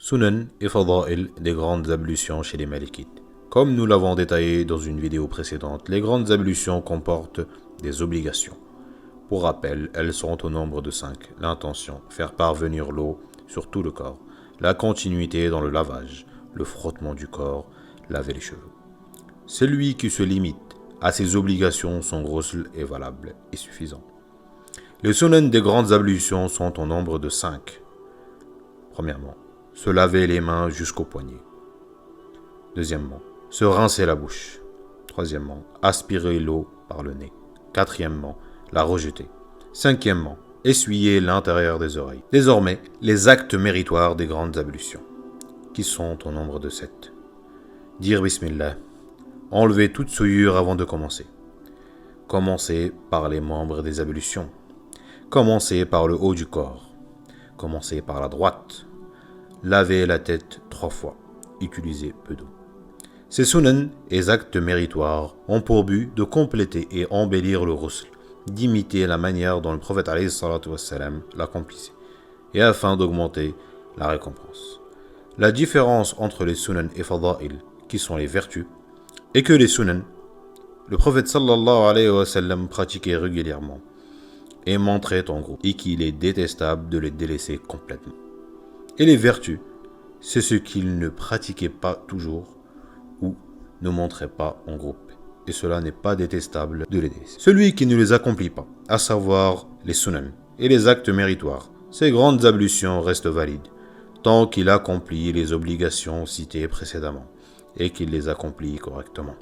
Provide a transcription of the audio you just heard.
Sunan et Fada'il des grandes ablutions chez les Malikites. Comme nous l'avons détaillé dans une vidéo précédente, les grandes ablutions comportent des obligations. Pour rappel, elles sont au nombre de 5. L'intention, faire parvenir l'eau sur tout le corps. La continuité dans le lavage, le frottement du corps, laver les cheveux. Celui qui se limite à ces obligations, son ghusl est valable et suffisant. Les sunan des grandes ablutions sont au nombre de 5. Premièrement, se laver les mains jusqu'au poignet. Deuxièmement, se rincer la bouche. Troisièmement, aspirer l'eau par le nez. Quatrièmement, la rejeter. Cinquièmement, essuyer l'intérieur des oreilles. Désormais, les actes méritoires des grandes ablutions, qui sont au nombre de 7. Dire Bismillah. Enlever toute souillure avant de commencer. Commencer par les membres des ablutions. Commencer par le haut du corps. Commencer par la droite. Laver la tête 3 fois. Utiliser peu d'eau. Ces sunan et actes méritoires ont pour but de compléter et embellir le ghusl, d'imiter la manière dont le prophète l'accomplissait, et afin d'augmenter la récompense. La différence entre les sunan et fada'il, qui sont les vertus, est que les sunan, le prophète sallallahu alayhi wa sallam pratiquait régulièrement et montrait en groupe, et qu'il est détestable de les délaisser complètement. Et les vertus, c'est ce qu'il ne pratiquait pas toujours ou ne montrait pas en groupe, et cela n'est pas détestable de les délaisser. Celui qui ne les accomplit pas, à savoir les sunan et les actes méritoires, ces grandes ablutions restent valides, tant qu'il accomplit les obligations citées précédemment, et qu'il les accomplit correctement.